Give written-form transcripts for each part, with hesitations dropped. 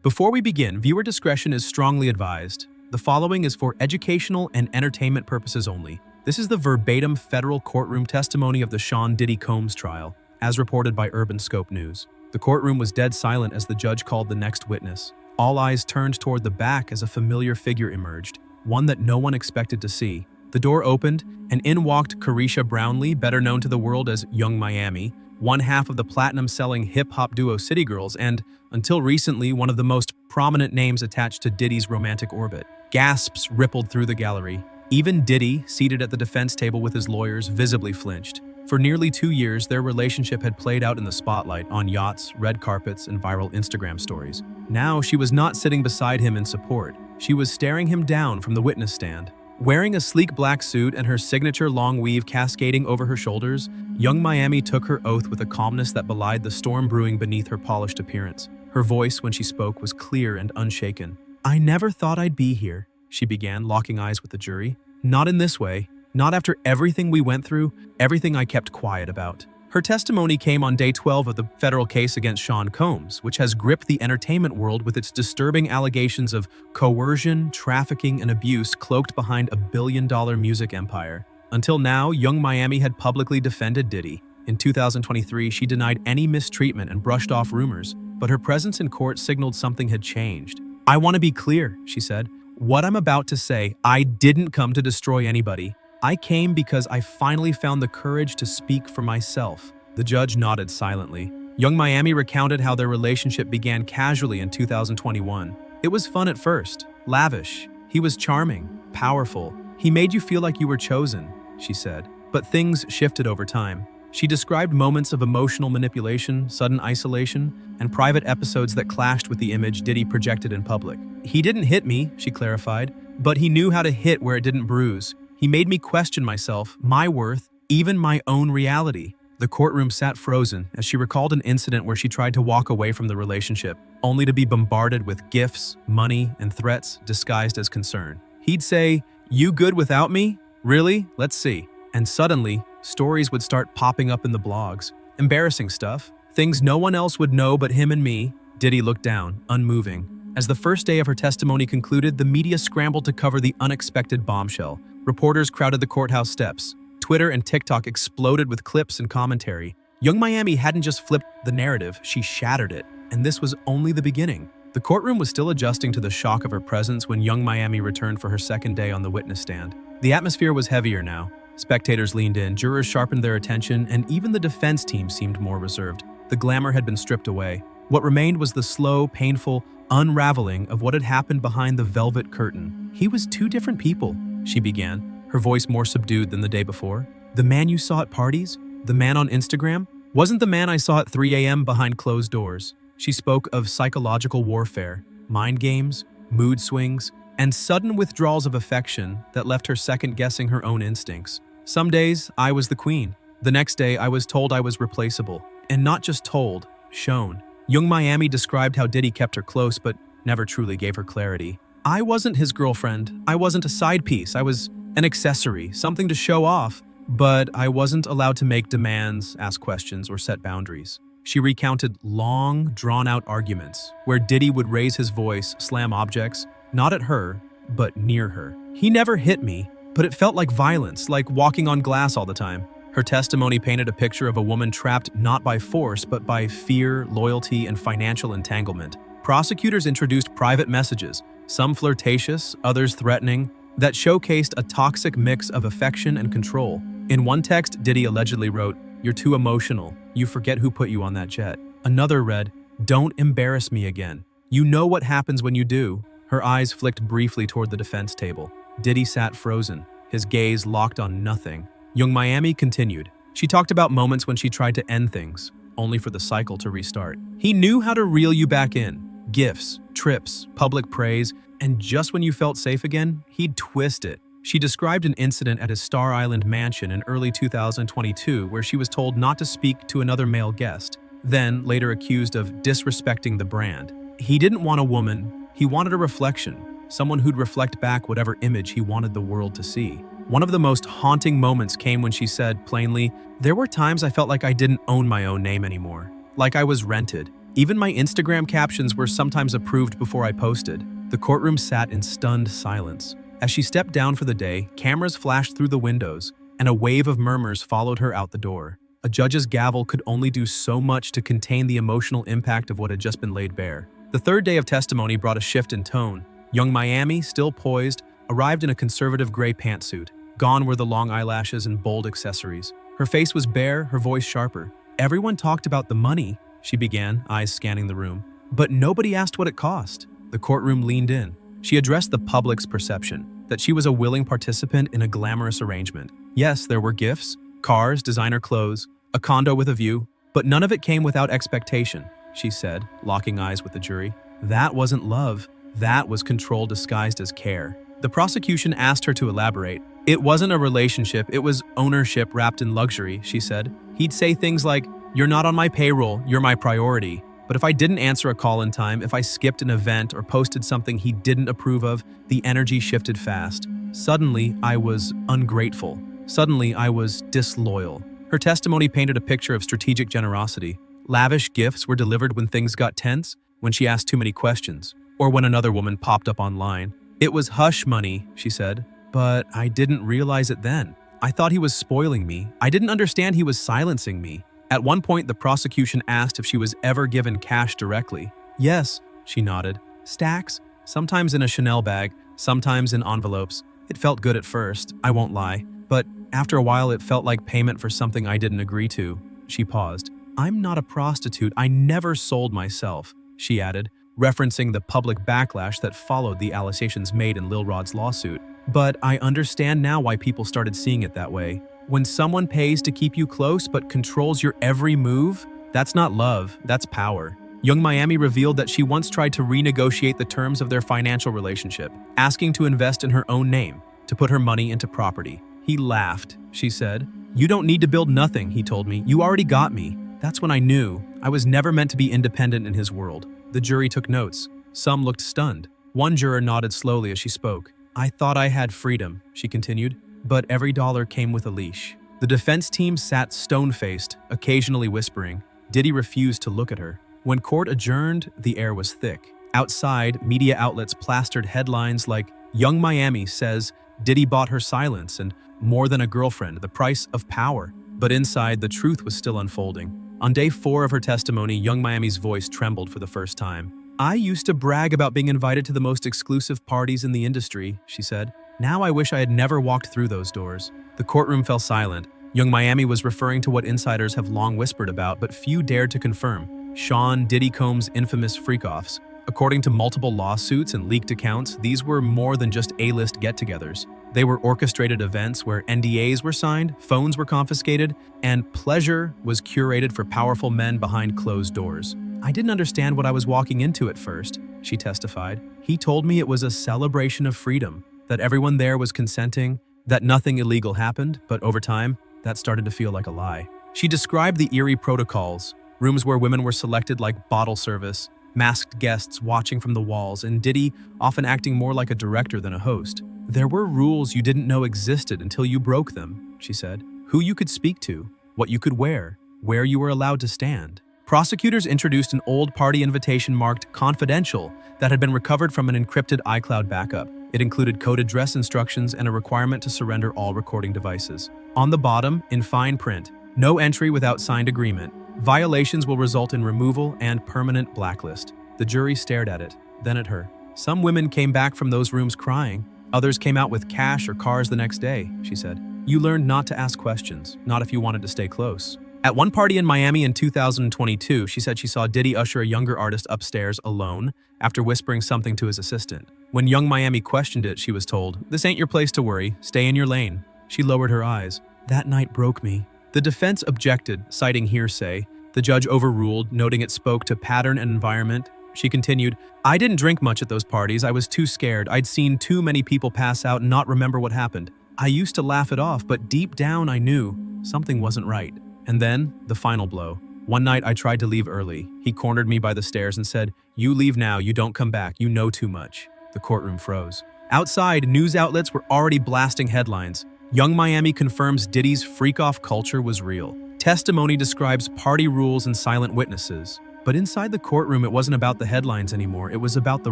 Before we begin, viewer discretion is strongly advised. The following is for educational and entertainment purposes only. This is the verbatim federal courtroom testimony of the Sean Diddy Combs trial, as reported by Urban Scope News. The courtroom was dead silent as the judge called the next witness. All eyes turned toward the back as a familiar figure emerged, one that no one expected to see. The door opened, and in walked Caresha Brownlee, better known to the world as Young Miami, one half of the platinum-selling hip-hop duo City Girls, and, until recently, one of the most prominent names attached to Diddy's romantic orbit. Gasps rippled through the gallery. Even Diddy, seated at the defense table with his lawyers, visibly flinched. For nearly 2 years, their relationship had played out in the spotlight on yachts, red carpets, and viral Instagram stories. Now, she was not sitting beside him in support. She was staring him down from the witness stand. Wearing a sleek black suit and her signature long weave cascading over her shoulders, Young Miami took her oath with a calmness that belied the storm brewing beneath her polished appearance. Her voice, when she spoke, was clear and unshaken. "I never thought I'd be here," she began, locking eyes with the jury. "Not in this way. Not after everything we went through, everything I kept quiet about." Her testimony came on day 12 of the federal case against Sean Combs, which has gripped the entertainment world with its disturbing allegations of coercion, trafficking, and abuse cloaked behind a billion-dollar music empire. Until now, Young Miami had publicly defended Diddy. In 2023, she denied any mistreatment and brushed off rumors, but her presence in court signaled something had changed. "I want to be clear," she said. "What I'm about to say, I didn't come to destroy anybody. I came because I finally found the courage to speak for myself." The judge nodded silently. Young Miami recounted how their relationship began casually in 2021. "It was fun at first, lavish. He was charming, powerful. He made you feel like you were chosen," she said. But things shifted over time. She described moments of emotional manipulation, sudden isolation, and private episodes that clashed with the image Diddy projected in public. "He didn't hit me," she clarified, "but he knew how to hit where it didn't bruise. He made me question myself, my worth, even my own reality." The courtroom sat frozen as she recalled an incident where she tried to walk away from the relationship, only to be bombarded with gifts, money, and threats disguised as concern. He'd say, "You good without me? Really? Let's see." And suddenly, stories would start popping up in the blogs. Embarrassing stuff. Things no one else would know but him and me. Diddy looked down, unmoving. As the first day of her testimony concluded, the media scrambled to cover the unexpected bombshell. Reporters crowded the courthouse steps. Twitter and TikTok exploded with clips and commentary. Young Miami hadn't just flipped the narrative, she shattered it. And this was only the beginning. The courtroom was still adjusting to the shock of her presence when Young Miami returned for her second day on the witness stand. The atmosphere was heavier now. Spectators leaned in, jurors sharpened their attention, and even the defense team seemed more reserved. The glamour had been stripped away. What remained was the slow, painful unraveling of what had happened behind the velvet curtain. "He was two different people," she began, her voice more subdued than the day before. "The man you saw at parties, the man on Instagram, wasn't the man I saw at 3 a.m. behind closed doors." She spoke of psychological warfare, mind games, mood swings, and sudden withdrawals of affection that left her second-guessing her own instincts. "Some days, I was the queen. The next day, I was told I was replaceable. And not just told, shown." Young Miami described how Diddy kept her close but never truly gave her clarity. "I wasn't his girlfriend. I wasn't a side piece. I was an accessory, something to show off. But I wasn't allowed to make demands, ask questions, or set boundaries." She recounted long, drawn-out arguments where Diddy would raise his voice, slam objects, not at her, but near her. "He never hit me, but it felt like violence, like walking on glass all the time." Her testimony painted a picture of a woman trapped not by force, but by fear, loyalty, and financial entanglement. Prosecutors introduced private messages, some flirtatious, others threatening, that showcased a toxic mix of affection and control. In one text, Diddy allegedly wrote, "You're too emotional. You forget who put you on that jet." Another read, "Don't embarrass me again. You know what happens when you do." Her eyes flicked briefly toward the defense table. Diddy sat frozen, his gaze locked on nothing. Young Miami continued. She talked about moments when she tried to end things, only for the cycle to restart. "He knew how to reel you back in. Gifts, trips, public praise, and just when you felt safe again, he'd twist it." She described an incident at his Star Island mansion in early 2022 where she was told not to speak to another male guest, then later accused of disrespecting the brand. "He didn't want a woman, he wanted a reflection, someone who'd reflect back whatever image he wanted the world to see." One of the most haunting moments came when she said, plainly, "There were times I felt like I didn't own my own name anymore, like I was rented. Even my Instagram captions were sometimes approved before I posted. The courtroom sat in stunned silence. As she stepped down for the day, cameras flashed through the windows, and a wave of murmurs followed her out the door. A judge's gavel could only do so much to contain the emotional impact of what had just been laid bare. The third day of testimony brought a shift in tone. Young Miami, still poised, arrived in a conservative gray pantsuit. Gone were the long eyelashes and bold accessories. Her face was bare, her voice sharper. "Everyone talked about the money," she began, eyes scanning the room. "But nobody asked what it cost." The courtroom leaned in. She addressed the public's perception that she was a willing participant in a glamorous arrangement. Yes, there were gifts, cars, designer clothes, a condo with a view, but none of it came without expectation, she said, locking eyes with the jury. That wasn't love. That was control disguised as care. The prosecution asked her to elaborate. "It wasn't a relationship, it was ownership wrapped in luxury," she said. He'd say things like, "You're not on my payroll, you're my priority." But if I didn't answer a call in time, if I skipped an event or posted something he didn't approve of, the energy shifted fast. Suddenly, I was ungrateful. Suddenly, I was disloyal. Her testimony painted a picture of strategic generosity. Lavish gifts were delivered when things got tense, when she asked too many questions, or when another woman popped up online. "It was hush money," she said, "but I didn't realize it then. I thought he was spoiling me. I didn't understand he was silencing me." At one point, the prosecution asked if she was ever given cash directly. "Yes," she nodded. "Stacks, sometimes in a Chanel bag, sometimes in envelopes. It felt good at first, I won't lie, but after a while it felt like payment for something I didn't agree to." She paused. "I'm not a prostitute. I never sold myself," she added, referencing the public backlash that followed the allegations made in Lil Rod's lawsuit. "But I understand now why people started seeing it that way. When someone pays to keep you close but controls your every move, that's not love, that's power." Young Miami revealed that she once tried to renegotiate the terms of their financial relationship, asking to invest in her own name, to put her money into property. "He laughed," she said. "You don't need to build nothing," he told me. "You already got me." That's when I knew I was never meant to be independent in his world. The jury took notes. Some looked stunned. One juror nodded slowly as she spoke. "I thought I had freedom," she continued, "but every dollar came with a leash." The defense team sat stone-faced, occasionally whispering. Diddy refused to look at her. When court adjourned, the air was thick. Outside, media outlets plastered headlines like, "Young Miami says Diddy bought her silence," and "More than a girlfriend, the price of power." But inside, the truth was still unfolding. On day 4 of her testimony, Young Miami's voice trembled for the first time. "I used to brag about being invited to the most exclusive parties in the industry," she said. "Now I wish I had never walked through those doors." The courtroom fell silent. Young Miami was referring to what insiders have long whispered about, but few dared to confirm. Sean Diddy Combs' infamous freakoffs. According to multiple lawsuits and leaked accounts, these were more than just A-list get-togethers. They were orchestrated events where NDAs were signed, phones were confiscated, and pleasure was curated for powerful men behind closed doors. "I didn't understand what I was walking into at first," she testified. "He told me it was a celebration of freedom, that everyone there was consenting, that nothing illegal happened, but over time, that started to feel like a lie." She described the eerie protocols, rooms where women were selected like bottle service, masked guests watching from the walls, and Diddy often acting more like a director than a host. "There were rules you didn't know existed until you broke them," she said. "Who you could speak to, what you could wear, where you were allowed to stand." Prosecutors introduced an old party invitation marked "confidential" that had been recovered from an encrypted iCloud backup. It included coded dress instructions and a requirement to surrender all recording devices. On the bottom, in fine print, "No entry without signed agreement. Violations will result in removal and permanent blacklist." The jury stared at it, then at her. "Some women came back from those rooms crying. Others came out with cash or cars the next day," she said. "You learned not to ask questions, not if you wanted to stay close." At one party in Miami in 2022, she said she saw Diddy usher a younger artist upstairs alone after whispering something to his assistant. When Young Miami questioned it, she was told, "This ain't your place to worry, stay in your lane." She lowered her eyes. "That night broke me." The defense objected, citing hearsay. The judge overruled, noting it spoke to pattern and environment. She continued, "I didn't drink much at those parties. I was too scared. I'd seen too many people pass out and not remember what happened. I used to laugh it off, but deep down I knew something wasn't right." And then, the final blow. "One night I tried to leave early. He cornered me by the stairs and said, 'You leave now, you don't come back, you know too much.'" The courtroom froze. Outside, news outlets were already blasting headlines. Young Miami confirms Diddy's freak-off culture was real. Testimony describes party rules and silent witnesses. But inside the courtroom, it wasn't about the headlines anymore, it was about the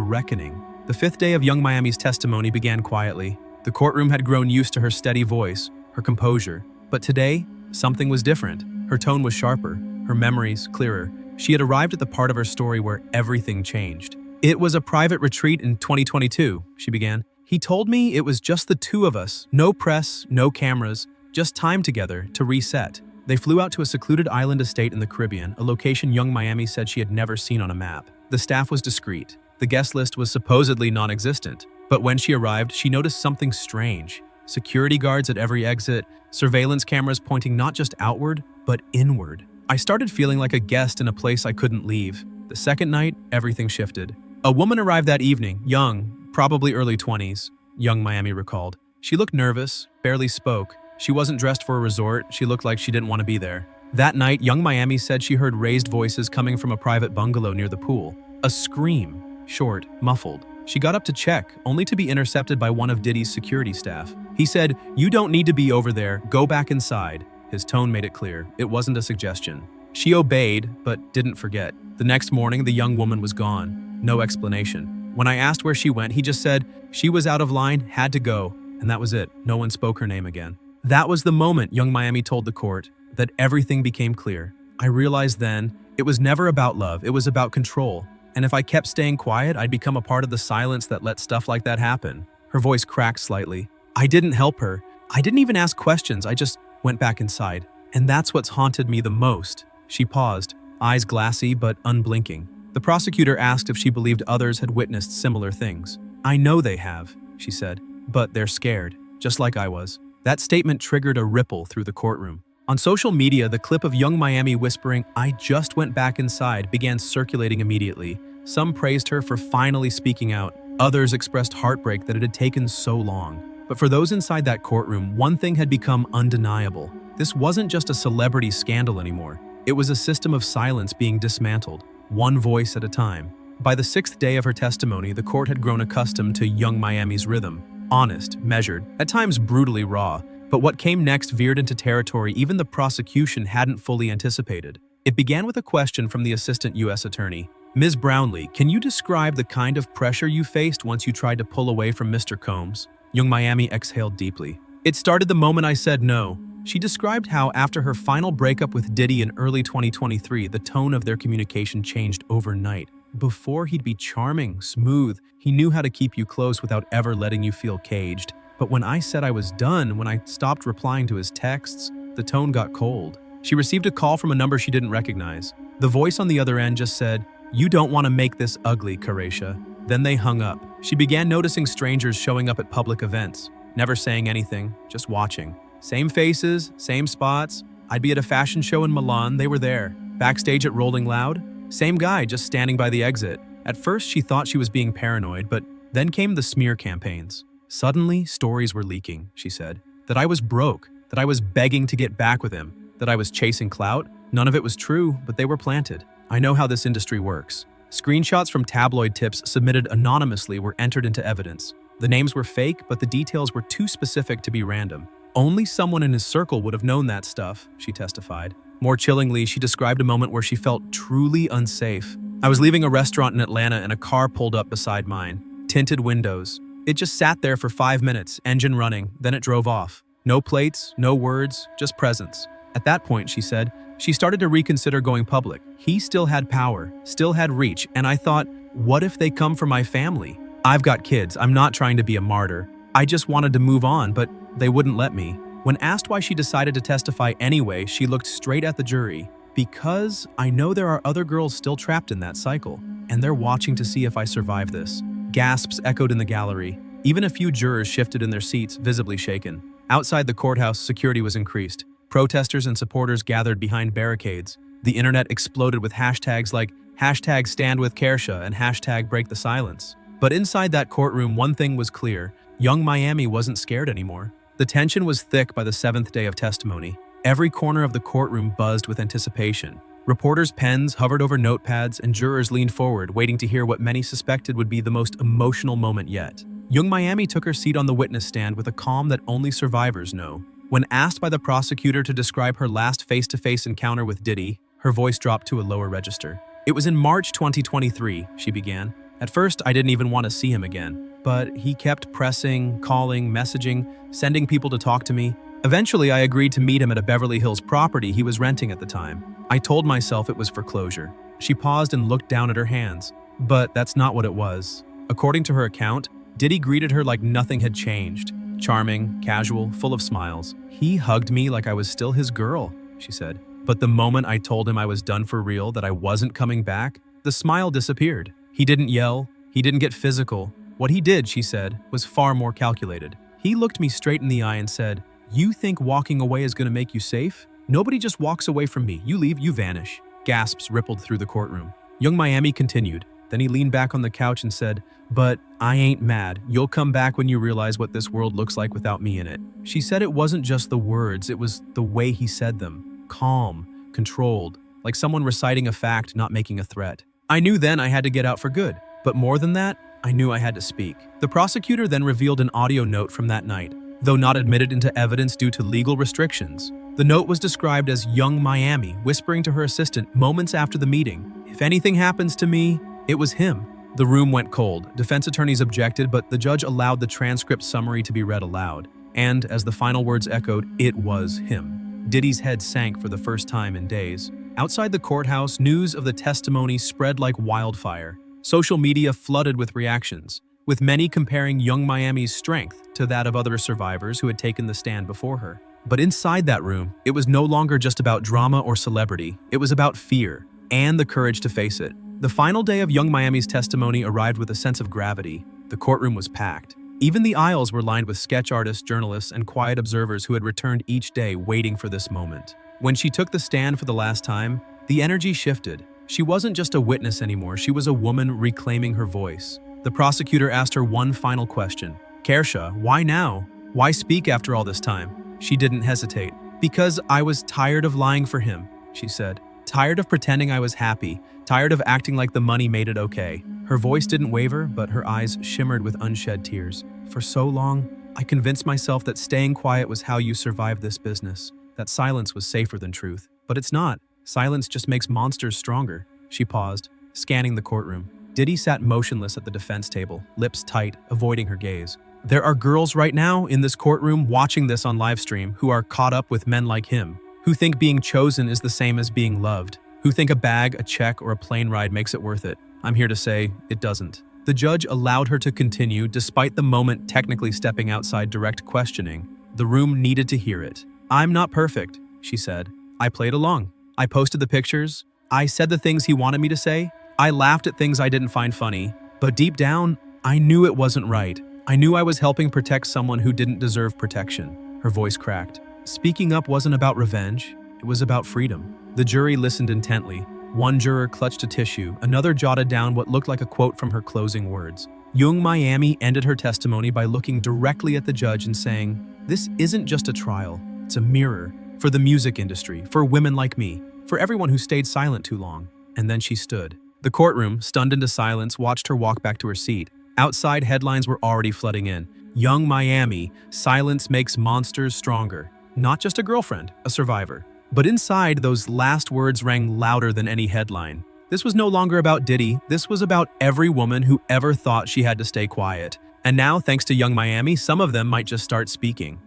reckoning. The fifth day of young Miami's testimony began quietly. The courtroom had grown used to her steady voice, her composure. But today, something was different. Her tone was sharper, her memories clearer. She had arrived at the part of her story where everything changed. "It was a private retreat in 2022, she began. "He told me it was just the two of us, no press, no cameras, just time together to reset." They flew out to a secluded island estate in the Caribbean, a location young Miami said she had never seen on a map. The staff was discreet. The guest list was supposedly non-existent. But when she arrived, she noticed something strange. Security guards at every exit, surveillance cameras pointing not just outward, but inward. "I started feeling like a guest in a place I couldn't leave." The second night, everything shifted. A woman arrived that evening, young, probably early 20s, young Miami recalled. She looked nervous, barely spoke. She wasn't dressed for a resort, she looked like she didn't want to be there. That night, young Miami said she heard raised voices coming from a private bungalow near the pool. A scream, short, muffled. She got up to check, only to be intercepted by one of Diddy's security staff. He said, "You don't need to be over there, go back inside." His tone made it clear, it wasn't a suggestion. She obeyed, but didn't forget. The next morning, the young woman was gone. No explanation. When I asked where she went, he just said, she was out of line, had to go. And that was it. No one spoke her name again. That was the moment, young Miami told the court, that everything became clear. "I realized then, it was never about love, it was about control. And if I kept staying quiet, I'd become a part of the silence that let stuff like that happen." Her voice cracked slightly. "I didn't help her. I didn't even ask questions, I just went back inside. And that's what's haunted me the most." She paused, eyes glassy but unblinking. The prosecutor asked if she believed others had witnessed similar things. "I know they have," she said, "but they're scared, just like I was." That statement triggered a ripple through the courtroom. On social media, the clip of young Miami whispering, "I just went back inside," began circulating immediately. Some praised her for finally speaking out. Others expressed heartbreak that it had taken so long. But for those inside that courtroom, one thing had become undeniable. This wasn't just a celebrity scandal anymore. It was a system of silence being dismantled, one voice at a time. By the sixth day of her testimony, the court had grown accustomed to young Miami's rhythm. Honest, measured, at times brutally raw. But what came next veered into territory even the prosecution hadn't fully anticipated. It began with a question from the assistant U.S. attorney. "Ms. Brownlee, can you describe the kind of pressure you faced once you tried to pull away from Mr. Combs?" Young Miami exhaled deeply. "It started the moment I said no." She described how after her final breakup with Diddy in early 2023, the tone of their communication changed overnight. Before, he'd be charming, smooth. He knew how to keep you close without ever letting you feel caged. But when I said I was done, when I stopped replying to his texts, the tone got cold. She received a call from a number she didn't recognize. The voice on the other end just said, "You don't want to make this ugly, Caresha." Then they hung up. She began noticing strangers showing up at public events, never saying anything, just watching. Same faces, same spots. I'd be at a fashion show in Milan, they were there. Backstage at Rolling Loud, same guy just standing by the exit. At first, she thought she was being paranoid, but then came the smear campaigns. Suddenly, stories were leaking, she said. That I was broke, that I was begging to get back with him, that I was chasing clout. None of it was true, but they were planted. I know how this industry works. Screenshots from tabloid tips submitted anonymously were entered into evidence. The names were fake, but the details were too specific to be random. Only someone in his circle would have known that stuff, she testified. More chillingly, she described a moment where she felt truly unsafe. "I was leaving a restaurant in Atlanta and a car pulled up beside mine. Tinted windows. It just sat there for 5 minutes, engine running, then it drove off. No plates, no words, just presence. At that point," she said, she started to reconsider going public. He still had power, still had reach, and I thought, what if they come for my family? I've got kids, I'm not trying to be a martyr. I just wanted to move on, but they wouldn't let me." When asked why she decided to testify anyway, she looked straight at the jury. "Because I know there are other girls still trapped in that cycle, and they're watching to see if I survive this." Gasps echoed in the gallery. Even a few jurors shifted in their seats, visibly shaken. Outside the courthouse, security was increased. Protesters and supporters gathered behind barricades. The internet exploded with hashtags like #StandWithCaresha and #BreakTheSilence. But inside that courtroom, one thing was clear. Young Miami wasn't scared anymore. The tension was thick by the 7th day of testimony. Every corner of the courtroom buzzed with anticipation. Reporters' pens hovered over notepads, and jurors leaned forward, waiting to hear what many suspected would be the most emotional moment yet. Young Miami took her seat on the witness stand with a calm that only survivors know. When asked by the prosecutor to describe her last face-to-face encounter with Diddy, her voice dropped to a lower register. "It was in March 2023, she began. "At first, I didn't even want to see him again. But he kept pressing, calling, messaging, sending people to talk to me. Eventually, I agreed to meet him at a Beverly Hills property he was renting at the time. I told myself it was for closure." She paused and looked down at her hands. But that's not what it was. According to her account, Diddy greeted her like nothing had changed. Charming, casual, full of smiles. "He hugged me like I was still his girl," she said. "But the moment I told him I was done for real, that I wasn't coming back, the smile disappeared. He didn't yell. He didn't get physical. What he did," she said, "was far more calculated. He looked me straight in the eye and said, 'You think walking away is going to make you safe? Nobody just walks away from me. You leave, you vanish.'" Gasps rippled through the courtroom. Young Miami continued. Then he leaned back on the couch and said, "But I ain't mad. You'll come back when you realize what this world looks like without me in it." She said it wasn't just the words, it was the way he said them. Calm, controlled, like someone reciting a fact, not making a threat. "I knew then I had to get out for good. But more than that, I knew I had to speak." The prosecutor then revealed an audio note from that night, though not admitted into evidence due to legal restrictions. The note was described as young Miami whispering to her assistant moments after the meeting, "If anything happens to me, it was him." The room went cold. Defense attorneys objected, but the judge allowed the transcript summary to be read aloud. And, as the final words echoed, it was him. Diddy's head sank for the first time in days. Outside the courthouse, news of the testimony spread like wildfire. Social media flooded with reactions, with many comparing young Miami's strength to that of other survivors who had taken the stand before her. But inside that room, it was no longer just about drama or celebrity. It was about fear and the courage to face it. The final day of young Miami's testimony arrived with a sense of gravity. The courtroom was packed. Even the aisles were lined with sketch artists, journalists, and quiet observers who had returned each day waiting for this moment. When she took the stand for the last time, the energy shifted. She wasn't just a witness anymore, she was a woman reclaiming her voice. The prosecutor asked her one final question. "Caresha, why now? Why speak after all this time?" She didn't hesitate. "Because I was tired of lying for him," she said. "Tired of pretending I was happy. Tired of acting like the money made it okay." Her voice didn't waver, but her eyes shimmered with unshed tears. "For so long, I convinced myself that staying quiet was how you survived this business, that silence was safer than truth. But it's not. Silence just makes monsters stronger." She paused, scanning the courtroom. Diddy sat motionless at the defense table, lips tight, avoiding her gaze. "There are girls right now in this courtroom watching this on livestream who are caught up with men like him, who think being chosen is the same as being loved, who think a bag, a check, or a plane ride makes it worth it. I'm here to say, it doesn't." The judge allowed her to continue despite the moment technically stepping outside direct questioning. The room needed to hear it. "I'm not perfect," she said. "I played along. I posted the pictures. I said the things he wanted me to say. I laughed at things I didn't find funny. But deep down, I knew it wasn't right. I knew I was helping protect someone who didn't deserve protection." Her voice cracked. Speaking up wasn't about revenge. It was about freedom. The jury listened intently. One juror clutched a tissue. Another jotted down what looked like a quote from her closing words. Young Miami ended her testimony by looking directly at the judge and saying, "This isn't just a trial. It's a mirror. For the music industry, for women like me, for everyone who stayed silent too long." And then she stood. The courtroom, stunned into silence, watched her walk back to her seat. Outside, headlines were already flooding in. Young Miami, silence makes monsters stronger. Not just a girlfriend, a survivor. But inside, those last words rang louder than any headline. This was no longer about Diddy. This was about every woman who ever thought she had to stay quiet. And now, thanks to Young Miami, some of them might just start speaking.